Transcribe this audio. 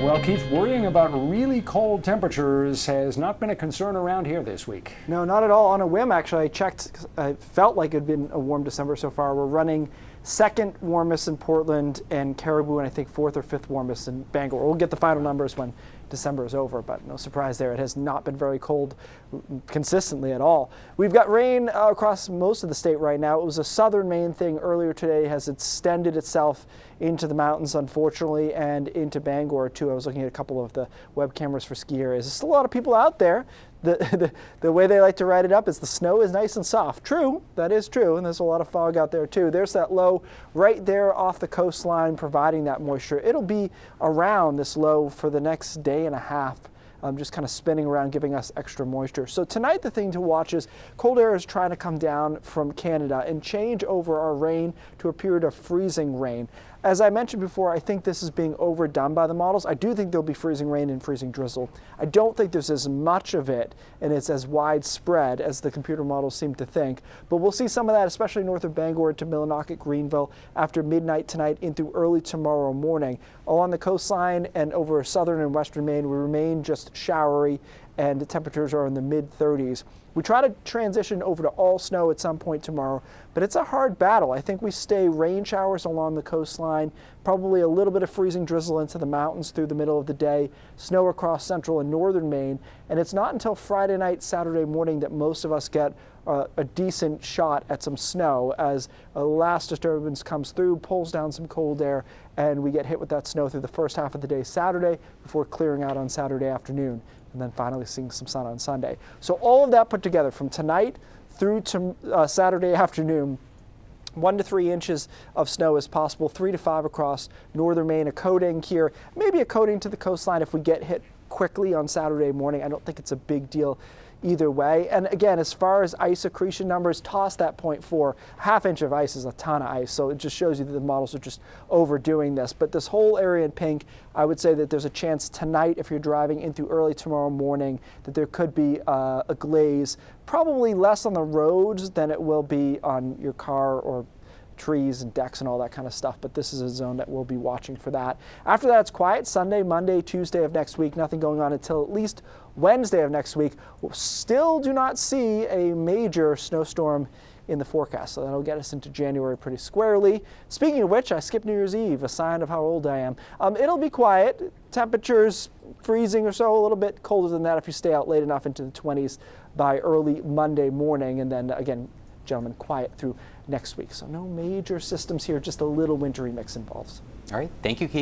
Well, Keith, worrying about really cold temperatures has not been a concern around here this week. No, not at all. On a whim, actually, I checked. I felt like it had been a warm December so far. We're running second warmest in Portland and Caribou, and I think fourth or fifth warmest in Bangor. We'll get the final numbers when December is over, but no surprise there. It has not been very cold consistently at all. We've got rain across most of the state right now. It was a southern Maine thing earlier today, has extended itself into the mountains, unfortunately, and into Bangor, too. I was looking at a couple of the web cameras for ski areas. There's still a lot of people out there. The way they like to write it up is the snow is nice and soft. True, that is true, and there's a lot of fog out there, too. There's that low right there off the coastline providing that moisture. It'll be around this low for the next day and a half. Just kind of spinning around, giving us extra moisture. So tonight the thing to watch is cold air is trying to come down from Canada and change over our rain to a period of freezing rain. As I mentioned before, I think this is being overdone by the models. I do think there'll be freezing rain and freezing drizzle. I don't think there's as much of it and it's as widespread as the computer models seem to think. But we'll see some of that, especially north of Bangor to Millinocket, Greenville, after midnight tonight into early tomorrow morning. Along the coastline and over southern and western Maine, we remain just showery and the temperatures are in the mid-30s. We try to transition over to all snow at some point tomorrow, but it's a hard battle. I think we stay rain showers along the coastline, probably a little bit of freezing drizzle into the mountains through the middle of the day, snow across central and northern Maine, and it's not until Friday night, Saturday morning that most of us get a decent shot at some snow as a last disturbance comes through, pulls down some cold air, and we get hit with that snow through the first half of the day Saturday before clearing out on Saturday afternoon, and then finally seeing some sun on Sunday. So all of that put together from tonight through to Saturday afternoon, 1 to 3 inches of snow is possible, 3 to 5 across northern Maine, a coating here, maybe a coating to the coastline if we get hit quickly on Saturday morning. I don't think it's a big deal either way. And again, as far as ice accretion numbers, toss that 0.4. Half inch of ice is a ton of ice, so it just shows you that the models are just overdoing this. But this whole area in pink, I would say that there's a chance tonight, if you're driving into early tomorrow morning, that there could be a glaze, probably less on the roads than it will be on your car or trees and decks and all that kind of stuff, but this is a zone that we'll be watching for that. After that, it's quiet. Sunday, Monday, Tuesday of next week, nothing going on until at least Wednesday of next week. We'll still do not see a major snowstorm in the forecast, so that'll get us into January pretty squarely. Speaking of which, I skipped New Year's Eve, a sign of how old I am. It'll be quiet. Temperatures freezing or so, a little bit colder than that if you stay out late enough into the 20s by early Monday morning, and then again, gentlemen, quiet through next week. So no major systems here, just a little wintry mix involved. All right, thank you, Keith.